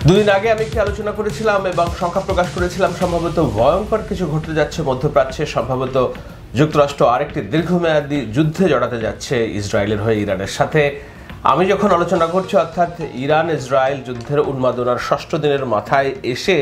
দুদিন আগে আমি একটি আলোচনা করেছিলাম এবং সংখ্যা প্রকাশ করেছিলাম সম্ভবত ভয়ঙ্কর কিছু ঘটতে যাচ্ছে মধ্যপ্রাচ্যে। সম্ভবত যুক্তরাষ্ট্র আরেকটি দীর্ঘমেয়াদী যুদ্ধে জড়াতে যাচ্ছে ইসরায়েলের হয়ে ইরানের সাথে। আমি যখন আলোচনা করছি অর্থাৎ ইরান ইসরায়েল যুদ্ধের উন্মাদনার ৬ষ্ঠ দিনের মাথায় এসে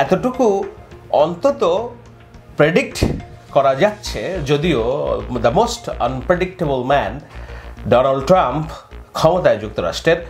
এতটুকু অন্তত প্রেডিক্ট করা যাচ্ছে, যদিও the most unpredictable man Donald Trump ক্ষমতায় যুক্তরাষ্ট্রের,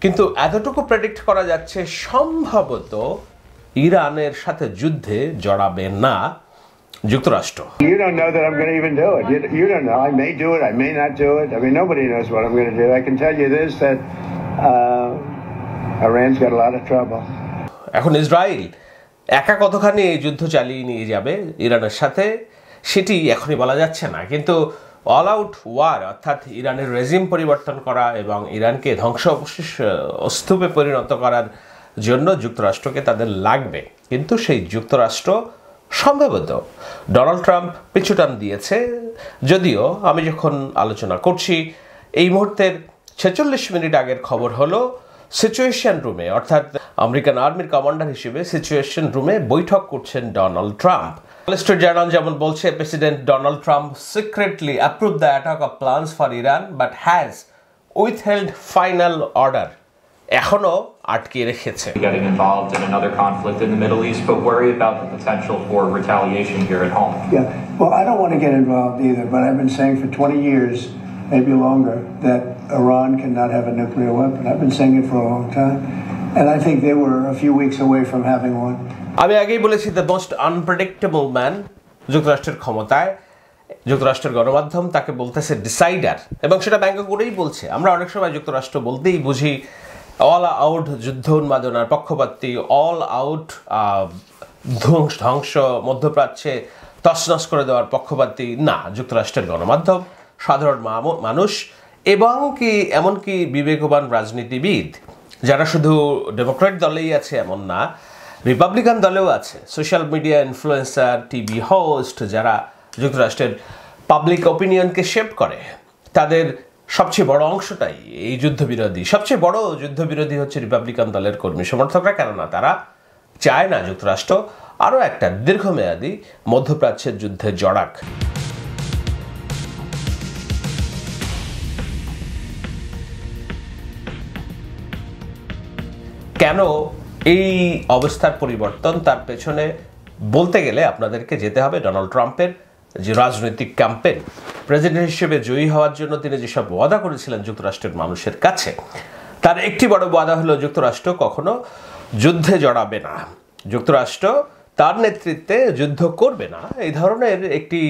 কিন্তু এতটুকু প্রেডিক্ট করা যাচ্ছে সম্ভবত ইরানের সাথে যুদ্ধে জড়াবে না যুক্তরাষ্ট্র। You don't know that I'm going to even do it. You don't know. I may do it. I may not do it. I mean, nobody knows what I'm going to do. I can tell you this, that Iran's got a lot of trouble. এখন Israel একা কতখানি এই যুদ্ধ চালিয়ে নিয়ে যাবে ইরানের সাথে সেটি এখনই বলা যাচ্ছে না, কিন্তু অল আউট ওয়ার অর্থাৎ ইরানের রেজিম পরিবর্তন করা এবং ইরানকে ধ্বংসাবশেষ স্তূপে পরিণত করার জন্য যুক্তরাষ্ট্রকে তাদের লাগবে। কিন্তু সেই যুক্তরাষ্ট্র সম্ভবত ডোনাল্ড ট্রাম্প পিছুটান দিয়েছে, যদিও আমি যখন আলোচনা করছি এই মুহূর্তের ৪৬ মিনিট আগের খবর হলো সিচুয়েশন রুমে অর্থাৎ আমেরিকান আর্মির কমান্ডার হিসেবে সিচুয়েশন রুমে বৈঠক করছেন Donald Trump. Wall Street journal যেমন বলছে, president Donald Trump secretly approve the attack of plans for Iran but has withheld final order, এখনো আটকে রেখেছে। Getting involved in another conflict in the Middle East, but worry about the potential for retaliation here at home. Yeah, well, I don't want to get involved either, but I've been saying for 20 years, maybe longer, that Iran cannot have a nuclear weapon. I've been saying it for a long time, and I think they were a few weeks away from having one. আমি আগেই বলেছি the most unpredictable man যুক্তরাষ্ট্রের ক্ষমতায়। যুক্তরাষ্ট্রের গণমাধ্যম তাকে বলতেছে decider, এবং সেটা ব্যঙ্গ করেই বলছে। আমরা অনেক সময় যুক্তরাষ্ট্র বলতেই বুঝি অল আউট যুদ্ধ উন্মাদনার পক্ষপাতী, অল আউট ধ্বংস মধ্যপ্রাচ্যে তছনছ করে দেওয়ার পক্ষপাতী। না, যুক্তরাষ্ট্রের গণমাধ্যম সাধারণ মানুষ এবং এমনকি বিবেকবান রাজনীতিবিদ যারা শুধু ডেমোক্রেট দলেই আছে এমন না, রিপাবলিকান দলেও আছে, social media influencer, TV host যারা যুক্তরাষ্ট্রের পাবলিক ওপিনিয়নকে শেপ করে, তাদের সবচেয়ে বড় অংশটাই এই যুদ্ধবিরোধী। সবচেয়ে বড় যুদ্ধবিরোধী হচ্ছে রিপাবলিকান দলের কর্মী সমর্থকরা, কেননা তারা চায় না যুক্তরাষ্ট্র আরও একটা দীর্ঘমেয়াদী মধ্যপ্রাচ্যের যুদ্ধে জড়াক। কেন এই অবস্থার পরিবর্তন, তার পেছনে বলতে গেলে আপনাদেরকে যেতে হবে ডোনাল্ড ট্রাম্পের যে রাজনৈতিক ক্যাম্পেইন। প্রেসিডেন্ট হিসেবে জয়ী হওয়ার জন্য তিনি যেসব ওয়াদা করেছিলেন যুক্তরাষ্ট্রের মানুষের কাছে, তার একটি বড় ওয়াদা হলো যুক্তরাষ্ট্র কখনো যুদ্ধে জড়াবে না, যুক্তরাষ্ট্র তার নেতৃত্বে যুদ্ধ করবে না। এই ধরনের একটি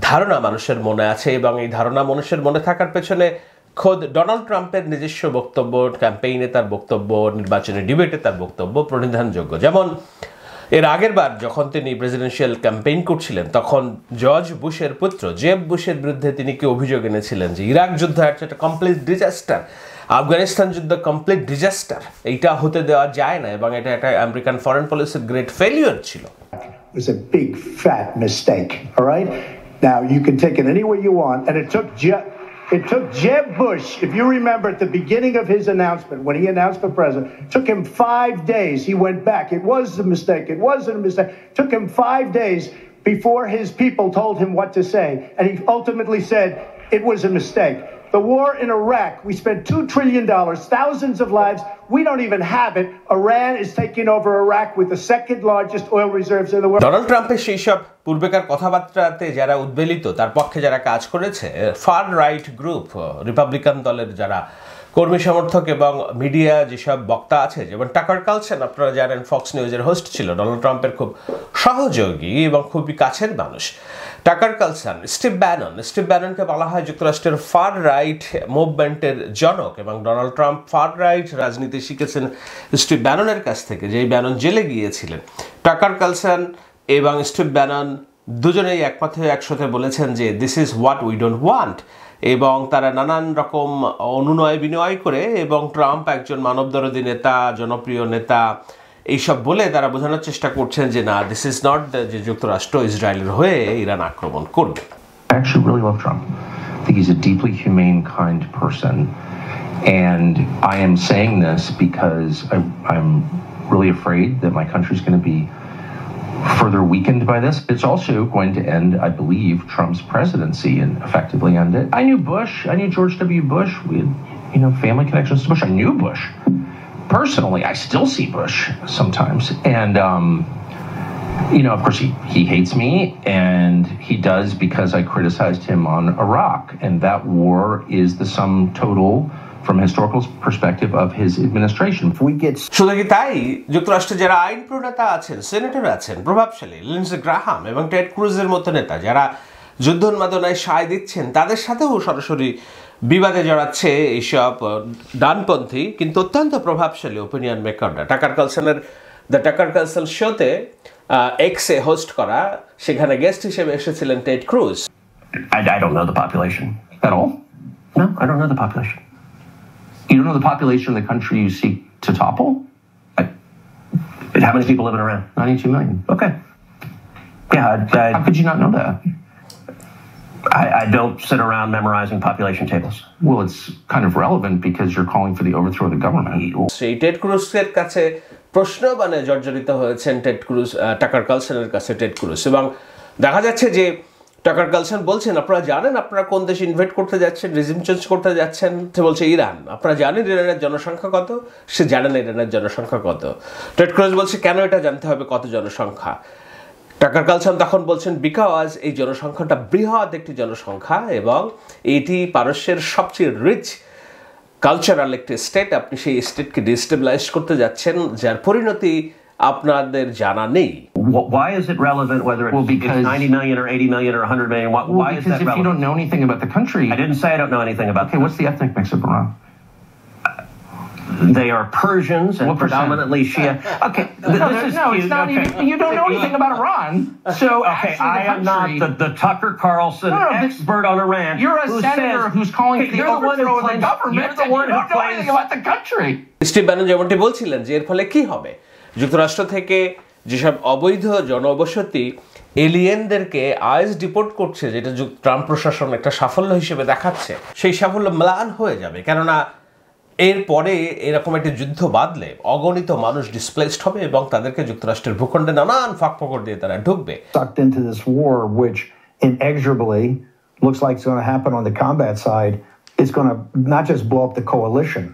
ধারণা মানুষের মনে আছে, এবং এই ধারণা মানুষের মনে থাকার পেছনে খোদ ডোনাল্ড ট্রাম্পের নিজস্ব বক্তব্য, ক্যাম্পেইনে তার বক্তব্য, নির্বাচনী ডিবেটে তার বক্তব্য প্রণিধানযোগ্য। যেমন এর আগের বার যখন তিনি প্রেসিডেন্সিয়াল ক্যাম্পেইন করছিলেন, তখন জর্জ বুশের পুত্র জেব বুশের বিরুদ্ধে তিনি কি অভিযোগ এনেছিলেন যে ইরাক যুদ্ধ একটা কমপ্লিট ডিজাস্টার, আফগানিস্তান যুদ্ধ কমপ্লিট ডিজাস্টার, এইটা হতে দেওয়া যায় না, এবং এটা একটা আমেরিকান ফরেন পলিসির গ্রেট ফেলিওর ছিল। It was a big fat mistake, all right? Now you can take it any way you want, and it took Jeb Bush, if you remember at the beginning of his announcement, when he announced for president, took him 5 days. He went back. It was a mistake. It wasn't a mistake. Took him 5 days before his people told him what to say. And he ultimately said it was a mistake. The war in Iraq, we spent $2 trillion, thousands of lives. We don't even have it. Iran is taking over Iraq with the second largest oil reserves in the world. Donald ট্রাম্পের সেই সব পূর্বেকার কথাবার্তাতে যারা উদ্বেলিত, তার পক্ষে যারা কাজ করেছে, ফার রাইট গ্রুপ, রিপাবলিকান দলের যারা কর্মী সমর্থক এবং মিডিয়া যেসব বক্তা আছে, যেমন টাকার কালসন, আপনারা জানেন ফক্স নিউজের হোস্ট ছিল, ডোনাল্ড ট্রাম্পের খুব সহযোগী এবং খুবই কাছের মানুষ। টাকার কালসন, স্টিভ ব্যাননকে বলা হয় যুক্তরাষ্ট্রের ফার রাইট মুভমেন্টের জনক, এবং ডোনাল্ড ট্রাম্প ফার রাইট রাজনীতি শিখেছেন স্টিভ ব্যাননের কাছ থেকে, যেই ব্যানন জেলে গিয়েছিলেন। টাকার কালসন এবং স্টিভ ব্যানন দুজনেই একমত হয়ে একসাথে বলেছেন যে this is what we don't want, এবং তারা নানান রকম অনুনয় বিনয় করে, এবং ট্রাম্প একজন মানবদরদী নেতা, জনপ্রিয় নেতা, এইসব বলে তারা বোঝানোর চেষ্টা করছেন যে না, দিস ইজ নট যে যুক্তরাষ্ট্র ইসরায়েলের হয়ে ইরান আক্রমণ করবে। I actually really love Trump. I think he's a deeply humane, kind person. And I am saying this because I'm really afraid that my country's going to be further weakened by this. It's also going to end, I believe, Trump's presidency and effectively end it. I knew Bush. I knew George W. Bush. We had, family connections to Bush. I knew Bush. Personally, I still see Bush sometimes. And, of course, he hates me, and he does because I criticized him on Iraq. And that war is the sum total from a historical perspective of his administration. শুধু কি তাই, যুক্তরাষ্ট্রে যারা আইন প্রণেতা আছেন, senator আছেন, প্রভাবশালী Lindsey Graham এবং টেড ক্রুজের মতো নেতা যারা যুদ্ধ উন্মাদনায় সায় দিচ্ছেন, তাদের সাথেও সরাসরি বিবাদে জড়াচ্ছে এইসব ডানপন্থী কিন্তু অত্যন্ত প্রভাবশালী ওপিনিয়ন মেকাররা। টাকার কালসনের দ্য টাকার কালসন শোতে এক্সে হোস্ট করা, সেখানে গেস্ট হিসেবে এসেছিলেন Ted Cruz. I don't know the population at all. No, I don't know the population. You don't know the population of the country you seek to topple? How many people living around? 92 million. Okay. Yeah, how could you not know that? I don't sit around memorizing population tables. Well, it's kind of relevant because you're calling for the overthrow of the government. সেই Ted ক্রুজের কাছে প্রশ্ন জর্জরিত হয়েছেন Ted Cruz, টাকার কালসনের কাছে Ted Cruz, এবং দেখা যাচ্ছে যে টাকার কালসন বলছেন আপনারা জানেন আপনারা কোন দেশে ইনভেট করতে যাচ্ছেন, রিজিম চেঞ্জ করতে যাচ্ছেন। সে বলছে ইরান। আপনারা জানেন ইরানের জনসংখ্যা কত? সে জানেন ইরানের জনসংখ্যা কত। টেড ক্রুজ বলছে কেন এটা জানতে হবে কত জনসংখ্যা? টাকার কালসন তখন বলছেন বিকজ এই জনসংখ্যাটা বৃহৎ একটি জনসংখ্যা এবং এটি পারস্যের সবচেয়ে রিচ কালচারাল একটি স্টেট। আপনি সেই স্টেটকে ডিস্টেবিলাইজ করতে যাচ্ছেন যার পরিণতি আপনাদের জানা নেই। Why is it relevant whether it's 90 million or 80 million or 100 million? Why is that relevant? Because if you don't know anything about the country... I didn't say I don't know anything about what's the ethnic mix of Iran? They are Persians and predominantly Shia. Okay, this is cute. It's not even, you don't know anything about Iran. So okay, I am not the Tucker Carlson expert on Iran. You're a senator who's calling for the overthrow of the government. You're the one who don't know anything about the country. Steve Bannon যেমনটি বলছিলেন যে এর ফলে কি হবে, যুক্তরাষ্ট্র থেকে যেসব অবৈধ জনবসতি এলিয়েনদেরকে আইএস ডিপোর্ট করছে, যেটা ট্রাম্প প্রশাসন একটা সাফল্য হিসেবে দেখাচ্ছে, সেই সাফল্য ম্লান হয়ে যাবে। কেননা এরপরে এরকম একটি যুদ্ধ বাঁধলে অগণিত মানুষ ডিসপ্লেসড হবে এবং তাদেরকে যুক্তরাষ্ট্রের ভূখণ্ডে নানান ফাঁক-ফোকর দিয়ে তারা ঢুকবে। Sucked into this war, which inexorably looks like it's going to happen on the combat side. It's going to not just blow up the coalition,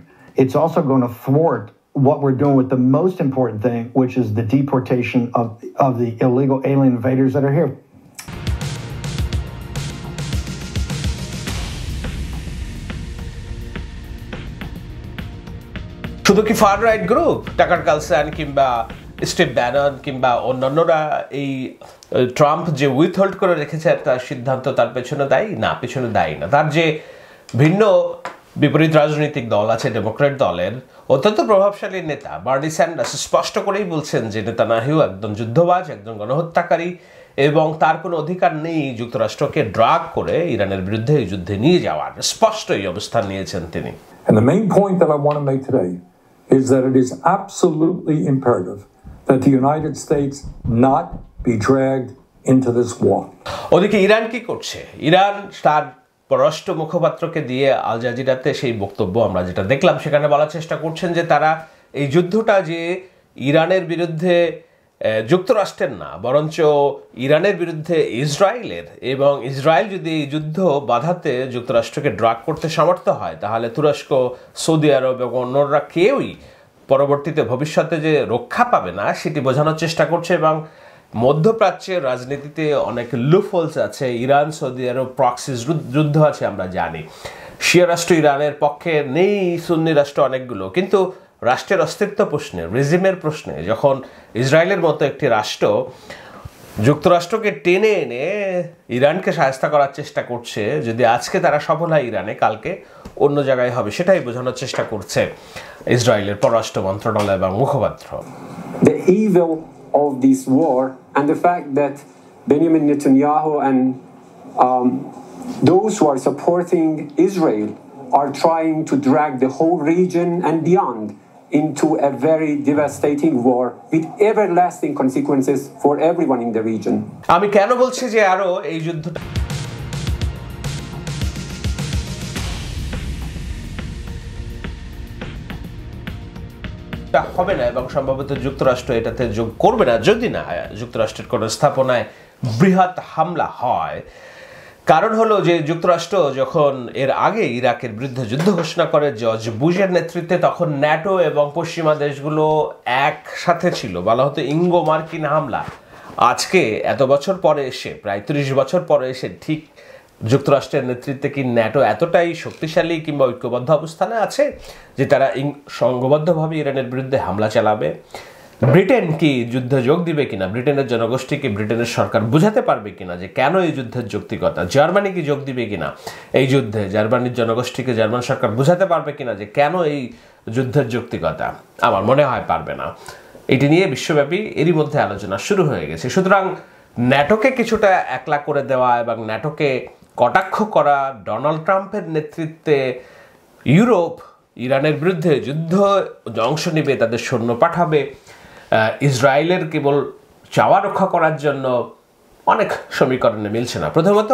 it's also going to thwart what we're doing with the most important thing, which is the deportation of the illegal alien invaders that are here. শুধু কি fur right group, টাকার Carlsen কিংবা Steve Bannon কিংবা অন্যান্যরা এই Trump যে উইথহোল্ড করে রেখেছে একটা সিদ্ধান্ত তার পেছনে দায়ী? না, পেছনে দায়ী না। তার যে ভিন্ন বিপরীত রাজনৈতিক দল আছে, ডেমোক্র্যাট দলের অত্যন্ত প্রভাবশালী নেতা বার্নি স্যান্ডার্স স্পষ্ট করেই বলছেন যে নেতানিয়াহু একজন যুদ্ধবাজ, একজন গণহত্যাকারী এবং তার কোনো অধিকার নেই যুক্তরাষ্ট্রকে ড্রাগ করে ইরানের বিরুদ্ধে এই যুদ্ধে নিয়ে যাওয়ার। স্পষ্ট এই অবস্থান নিয়েছেন তিনি। And the main point that I want to make today is that it is absolutely imperative that the United States not be dragged into this war. ওদিকে ইরান কি করছে? ইরান তার পররাষ্ট্র মুখপাত্রকে দিয়ে আল জাজিরাতে সেই বক্তব্য আমরা যেটা দেখলাম, সেখানে বলার চেষ্টা করছেন যে তারা এই যুদ্ধটা যে ইরানের বিরুদ্ধে যুক্তরাষ্ট্রের না, বরঞ্চ ইরানের বিরুদ্ধে ইসরায়েলের, এবং ইসরায়েল যদি এই যুদ্ধ বাধাতে যুক্তরাষ্ট্রকে ড্রাগ করতে সমর্থ হয় তাহলে তুরস্ক, সৌদি আরব এবং অন্যরা কেউই পরবর্তীতে ভবিষ্যতে যে রক্ষা পাবে না সেটি বোঝানোর চেষ্টা করছে। এবং মধ্যপ্রাচ্যের রাজনীতিতে অনেক লুপহোলস আছে, ইরান সৌদি আরব প্রক্সি যুদ্ধ আছে আমরা জানি, শিয়া রাষ্ট্র ইরানের পক্ষে নেই, সুন্নি রাষ্ট্র অনেকগুলো, কিন্তু রাষ্ট্রের অস্তিত্ব প্রশ্নে, রেজিমের প্রশ্নে যখন ইসরায়েলের মতো একটি রাষ্ট্র যুক্তরাষ্ট্রকে টেনে এনে ইরানকে সাহায্য করার চেষ্টা করছে, যদি আজকে তারা সফল হয় ইরানে, কালকে অন্য জায়গায় হবে, সেটাই বোঝানোর চেষ্টা করছে ইসরায়েলের পররাষ্ট্র মন্ত্রণালয় এবং মুখপাত্র। The evil of this war and the fact that Benjamin Netanyahu and those who are supporting Israel are trying to drag the whole region and beyond into a very devastating war with everlasting consequences for everyone in the region. আমি কেন বলছি যে আরো এই যুদ্ধটা যোগটা হবে না এবং সম্ভবত যুক্তরাষ্ট্র এটাতে যোগ করবে না যদি না যুক্তরাষ্ট্রের কোনো স্থাপনায় বৃহৎ হামলা হয়। কারণ হলো যে যুক্তরাষ্ট্র যখন এর আগে ইরাকের বিরুদ্ধে যুদ্ধ ঘোষণা করে জর্জ বুশের নেতৃত্বে, তখন ন্যাটো এবং পশ্চিমা দেশগুলো একসাথে ছিল, বলা হতো ইঙ্গো মার্কিন হামলা। আজকে এত বছর পরে এসে, প্রায় 30 বছর পরে এসে, ঠিক যুক্তরাষ্ট্রের নেতৃত্বে কি ন্যাটো এতটাই শক্তিশালী কিংবা ঐক্যবদ্ধ অবস্থানে আছে যে তারা সংঘবদ্ধভাবে ইরানের বিরুদ্ধে হামলা চালাবে? ব্রিটেন কি যুদ্ধে যোগ দিবে কিনা? ব্রিটেনের জনগোষ্ঠীকে ব্রিটেনের সরকার বুঝাতে পারবে কিনা যে কেন এই যুদ্ধের যৌক্তিকতা? জার্মানি কি যোগ দিবে কিনা এই যুদ্ধে? জার্মানির জনগোষ্ঠীকে জার্মান সরকার বুঝাতে পারবে কিনা যে কেন এই যুদ্ধের যৌক্তিকতা? আমার মনে হয় পারবে না। এটি নিয়ে বিশ্বব্যাপী এরই মধ্যে আলোচনা শুরু হয়ে গেছে। সুতরাং ন্যাটোকে কিছুটা একলা করে দেওয়া এবং ন্যাটোকে কটাক্ষ করা, ডোনাল্ড ট্রাম্পের নেতৃত্বে ইউরোপ ইরানের বিরুদ্ধে যুদ্ধ অংশ নেবে, তাদের সৈন্য পাঠাবে, ইসরায়েলের কেবল চাওয়া রক্ষা করার জন্য, অনেক সমীকরণে মিলছে না। প্রথমত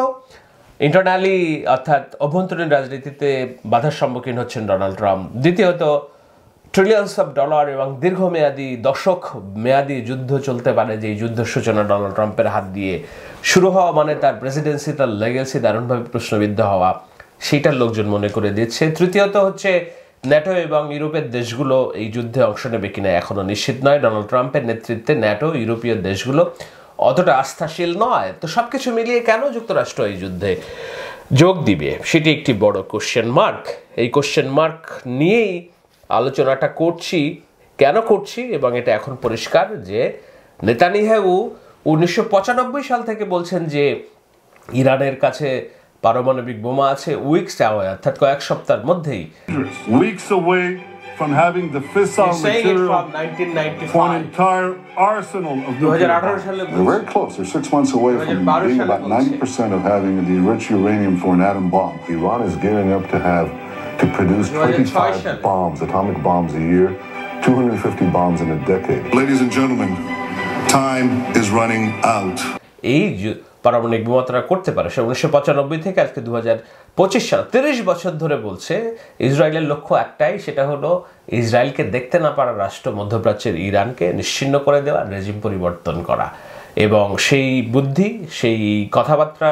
ইন্টারনালি অর্থাৎ অভ্যন্তরীণ রাজনীতিতে বাধার সম্মুখীন হচ্ছেন ডোনাল্ড ট্রাম্প। দ্বিতীয়ত ট্রিলিয়ন্স অফ ডলার এবং দীর্ঘমেয়াদী দশক মেয়াদী যুদ্ধ চলতে পারে, যে যুদ্ধের সূচনা ডোনাল্ড ট্রাম্পের হাত দিয়ে শুরু হওয়া মানে তার প্রেসিডেন্সি, তার লেগেসি দারুণভাবে প্রশ্নবিদ্ধ হওয়া, সেইটার লোকজন মনে করে দিচ্ছে। তৃতীয়ত হচ্ছে ন্যাটো এবং ইউরোপের দেশগুলো এই যুদ্ধে অংশ নেবে কিনা এখনো নিশ্চিত নয়। ডোনাল্ড ট্রাম্পের নেতৃত্বে ন্যাটো, ইউরোপীয় দেশগুলো অতটা আস্থাশীল নয়। তো সবকিছু মিলিয়ে কেন যুক্তরাষ্ট্র এই যুদ্ধে যোগ দিবে সেটি একটি বড় কোশ্চেন মার্ক। এই কোশ্চেন মার্ক নিয়েই আলোচনাটা করছি। কেন করছি? এবং এটা এখন পরিষ্কার যে নেতানিয়াহু 1995 সাল থেকে বলছেন যে ইরানের কাছে পারমাণবিক বোমা আছে, উইকস অ্যাওয়ে অর্থাৎ কয়েক সপ্তাহের মধ্যেই, weeks away from having the fissile material for an entire arsenal of nuclear bombs. They're very close. They're 6 months away from being about 90% of having the enriched uranium for an atom bomb. Iran is gearing up to produce 25 bombs, atomic bombs a year, 250 bombs in a decade. Ladies and gentlemen, time is running out. এই পারমাণবিক বোমা তারা করতে পারে। সে 1995 থেকে আজকে 2025 সাল, 30 বছর ধরে বলছে ইসরায়েলের লক্ষ্য একটাই, সেটা হলো ইসরায়েলকে দেখতে না পারা রাষ্ট্র মধ্যপ্রাচ্যের ইরানকে নিশ্চিহ্ন করে দেওয়া, রেজিম পরিবর্তন করা। এবং সেই বুদ্ধি, সেই কথাবার্তা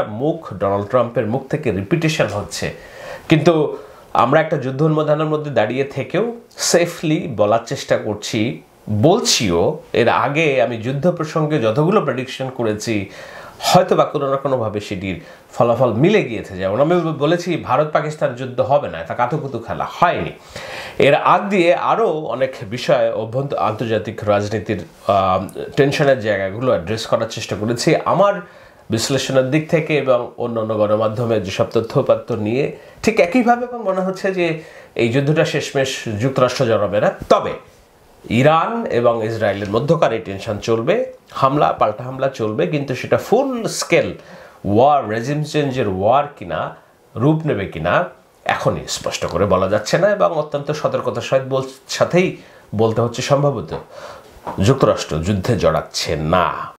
ডোনাল্ড ট্রাম্পের মুখ থেকে রিপিটেশন হচ্ছে। কিন্তু আমরা একটা যুদ্ধ উন্মোধনের মধ্যে দাঁড়িয়ে থেকেও সেফলি বলার চেষ্টা করছি, বলছিও। এর আগে আমি যুদ্ধ প্রসঙ্গে যতগুলো প্রেডিকশন করেছি হয়তো বা কোনো না কোনোভাবে সেটির ফলাফল মিলে গিয়েছে। যেমন আমি বলেছি ভারত পাকিস্তান যুদ্ধ হবে না, এটা কাতুকুতু খেলা, হয়নি। এর আগ দিয়ে আরও অনেক বিষয় আন্তর্জাতিক রাজনীতির টেনশনের জায়গাগুলো অ্যাড্রেস করার চেষ্টা করেছি আমার বিশ্লেষণের দিক থেকে এবং অন্যান্য গণমাধ্যমের যেসব তথ্যপাত্র নিয়ে। ঠিক একইভাবে আমার মনে হচ্ছে যে এই যুদ্ধটা শেষমেশ যুক্তরাষ্ট্র জড়াবে না, তবে ইরান এবং ইসরায়েলের মধ্যকার এই টেনশন চলবে, হামলা পাল্টা হামলা চলবে, কিন্তু সেটা ফুল স্কেল ওয়ার, রেজিম চেঞ্জের ওয়ার কিনা, রূপ নেবে কিনা এখনই স্পষ্ট করে বলা যাচ্ছে না। এবং অত্যন্ত সতর্কতার সাথেই বলতে হচ্ছে সম্ভবত যুক্তরাষ্ট্র যুদ্ধে জড়াচ্ছে না।